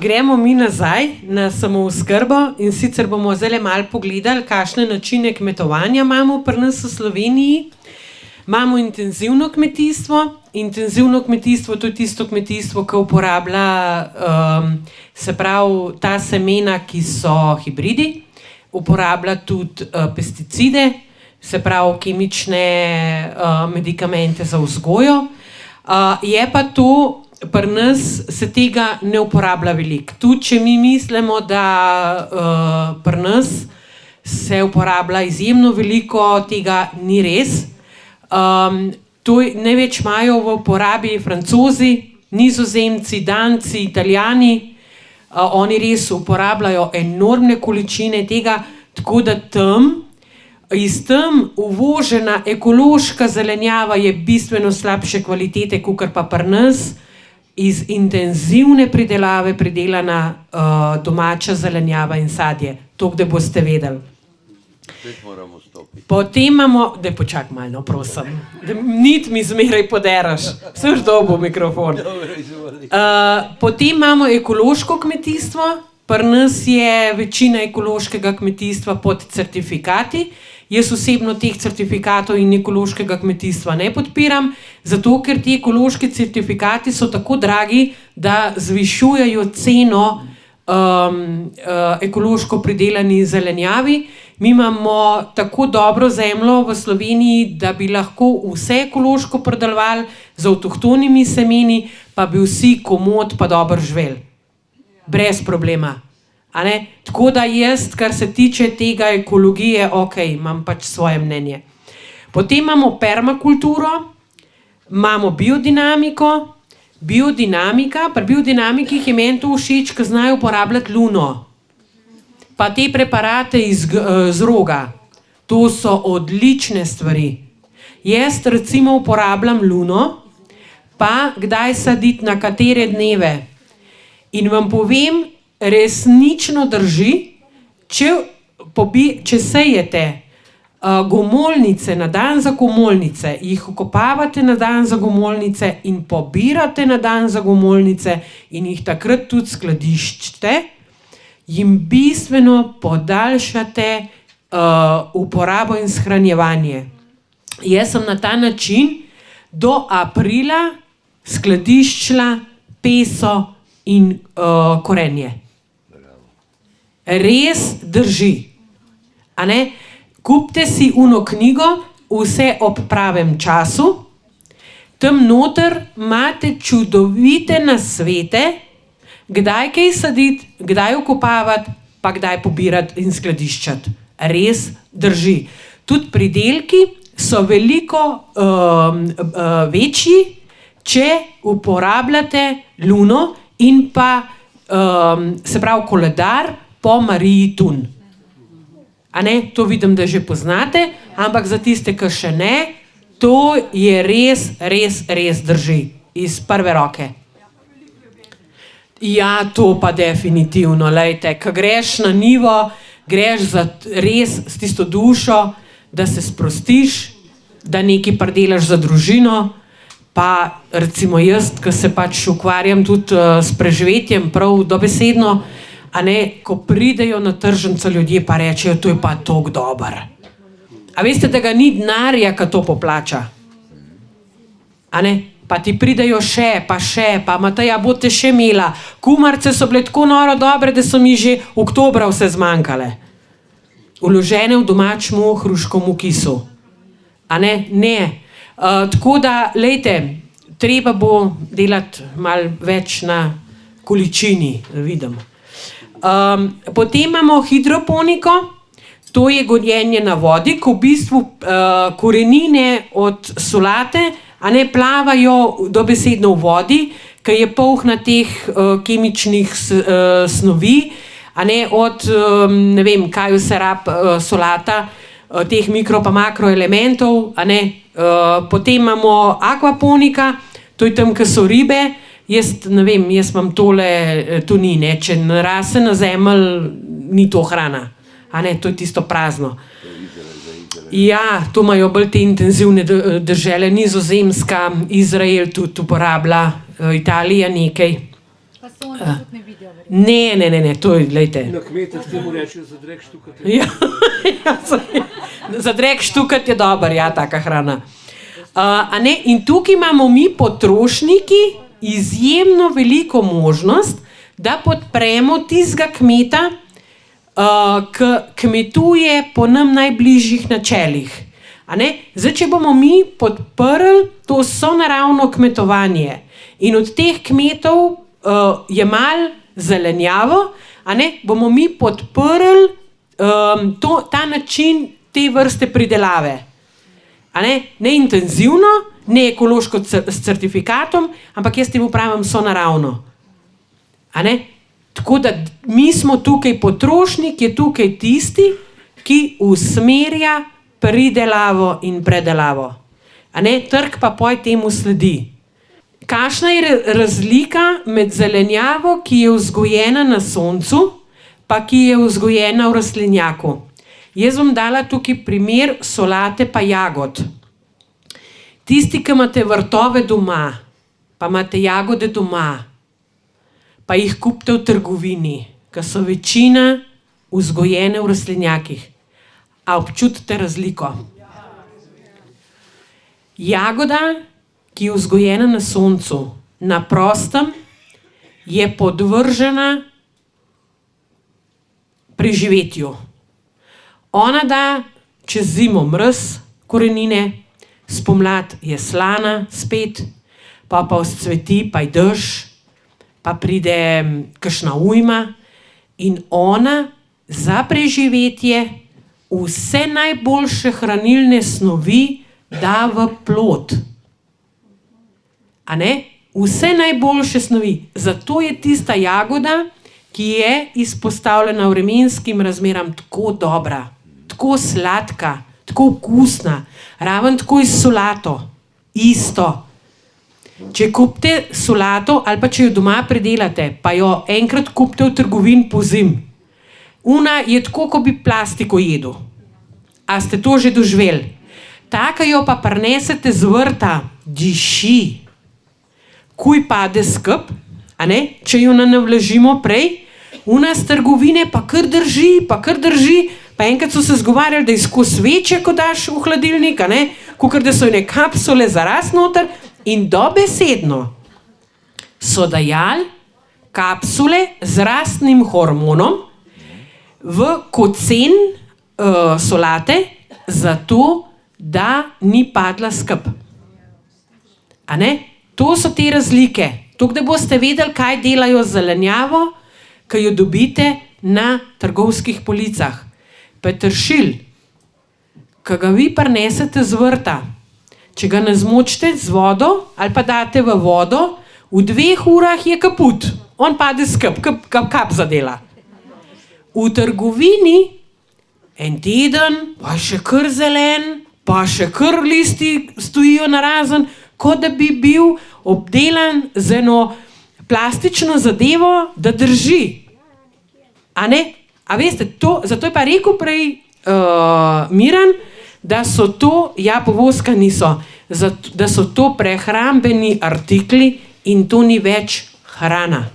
Gremo mi nazaj na samooskrbo in sicer bomo zdaj malo pogledali, kakšne načine kmetovanja imamo pri nas v Sloveniji. Imamo intenzivno kmetijstvo. Intenzivno kmetijstvo, to je tisto kmetijstvo, ki uporablja se pravi ta semena, ki so hibridi, uporablja tudi pesticide, se pravi kemične medikamente za vzgojo. Je pa to, pri nas se tega ne uporablja veliko. Tudi če mi mislimo, da pri nas se uporablja izjemno veliko, tega ni res. To največ imajo v uporabi Francozi, Nizozemci, Danci, Italijani. Oni res uporabljajo enormne količine tega, tako da iz tam uvožena ekološka zelenjava je bistveno slabše kvalitete, kakor pa pri nas iz intenzivne pridelave pridelana domača zelenjava in sadje. To, da boste vedeli. Potem imamo, da počak malo, no, prosim. Nit mi zmeraj poderaš. Vse dobo mikrofon. Potem imamo ekološko kmetijstvo. Pri nas je večina ekološkega kmetijstva pod certifikati. Jaz osebno teh certifikatov in ekološkega kmetijstva ne podpiram, zato ker ti ekološki certifikati so tako dragi, da zvišujejo ceno ekološko pridelani zelenjavi. Mi imamo tako dobro zemljo v Sloveniji, da bi lahko vse ekološko pridelovali z avtohtonimi semeni, pa bi vsi komot pa dobro živeli. Brez problema. A ne? Tako da jaz, kar se tiče tega ekologije, ok, imam pač svoje mnenje. Potem imamo permakulturo, imamo biodinamiko. Biodinamika, pri biodinamikih je meni to všeč, ki znajo uporabljati luno. Pa te preparate iz roga. To so odlične stvari. Jaz recimo uporabljam luno, pa kdaj saditi na katere dneve. In vam povem, resnično drži, če sejete gomolnice na dan za gomolnice, jih okopavate na dan za gomolnice in pobirate na dan za gomolnice in jih takrat tudi skladiščite, jim bistveno podaljšate uporabo in shranjevanje. Jaz sem na ta način do aprila skladiščila peso in korenje. Res drži. A ne? Kupite si uno knjigo, vse ob pravem času, tam noter imate čudovite nasvete, kdaj kaj saditi, kdaj okopavati, pa kdaj pobirati in skladiščati. Res drži. Tudi pridelki so veliko večji, če uporabljate luno in pa se pravi koledar po Mariji Tun. A ne, to vidim, da že poznate, ampak za tiste, ki še ne, to je res drži. Iz prve roke. Ja, to pa definitivno, lejte, ko greš na njivo, greš za res s tisto dušo, da se sprostiš, da nekaj pridelaš za družino, pa recimo jaz, ki se pač ukvarjam tudi s preživetjem prav dobesedno, a ne, ko pridejo na tržnico ljudje pa rečejo, to je pa toliko dober. A veste, da ga ni denarja, ki to poplača? A ne? Pa ti pridejo še, pa Mateja, boste še imela. Kumarce so bile tako noro dobre, da so mi že oktobra vse zmanjkale. Vložene v domačemu hruškovemu kisu. A ne? Ne. Tako da, lejte, treba bo delati malo več na količini, vidim. Potem imamo hidroponiko, to je gojenje na vodi, ko v bistvu korenine od solate, a ne, plavajo dobesedno v vodi, ki je polna teh kemičnih snovi, a ne, od, ne vem, kaj vse rab solata, teh mikro pa makroelementov, a ne. Potem imamo akvaponika, to je tam, ki so ribe. Jaz ne vem, jaz imam tole, to ni, ne, če narase na zemelj, ni to hrana. A ne, to je tisto prazno. Ja, to imajo bolj te intenzivne dežele, Nizozemska, Izrael tudi uporablja, Italija nekaj. Pa Ne, to je, glejte. Na kmetih temu rečejo zadreg štukat. Zadreg štukat je dober, ja, taka hrana. In tukaj imamo mi potrošniki izjemno veliko možnost, da podpremo tistega kmeta, ki kmetuje po nam najbližjih načelih. Zdaj, če bomo mi podprli to sonaravno kmetovanje in od teh kmetov jemali zelenjavo, bomo mi podprli ta način te vrste pridelave. Ne intenzivno, ne ekološko s certifikatom, ampak jaz temu pravim sonaravno. Tako da mi smo tukaj potrošnik, je tukaj tisti, ki usmerja pridelavo in predelavo. Trg pa poj temu sledi. Kakšna je razlika med zelenjavo, ki je vzgojena na soncu, pa ki je vzgojena v rastlinjaku? Jaz bom dala tukaj primer solate pa jagod. Tisti, ki imate vrtove doma, pa imate jagode doma, pa jih kupite v trgovini, ki so večina vzgojene v rastlinjakih. A občutite razliko? Jagoda, ki je vzgojena na soncu, na prostem, je podvržena preživetju. Ona da čez zimo mraz korenine, spomlad je slana spet, pa vzcveti, pa je dež, pa pride kakšna ujma in ona za preživetje vse najboljše hranilne snovi da v plod. Vse najboljše snovi. Zato je tista jagoda, ki je izpostavljena vremenskim razmeram, tako dobra, tako sladka, tako okusna, raven tako iz solato. Isto. Če kupite solato ali pa če jo doma pridelate, pa jo enkrat kupite v trgovini pozimi. Una je tako, ko bi plastiko jedel. A ste to že doživeli? Taka jo pa prinesete z vrta, diši. Kuj pade skup, če jo ne navlažimo prej, una z trgovine pa kar drži, pa enkrat so se zgovarjali, da je skozi večje, ko daš v hladilnik, kakor da so ene kapsule za rast noter, in dobesedno so dajali kapsule z rastnim hormonom v kocen solate, zato da ni padla skup. To so te razlike. Tako da boste vedeli, kaj delajo z zelenjavo, ki jo dobite na trgovskih policah. Peteršilj, ki ga vi prinesete z vrta, če ga ne zmočite z vodo ali pa date v vodo, v 2 urah je kaput. On pade skup, kap zadela. V trgovini en teden, pa še kar zelen, pa še kar listi stojijo narazen, kot da bi bil obdelan z eno plastično zadevo, da drži. A veste, zato je pa rekel prej Miran, da so to, povoska niso, da so to prehrambeni artikli in to ni več hrana.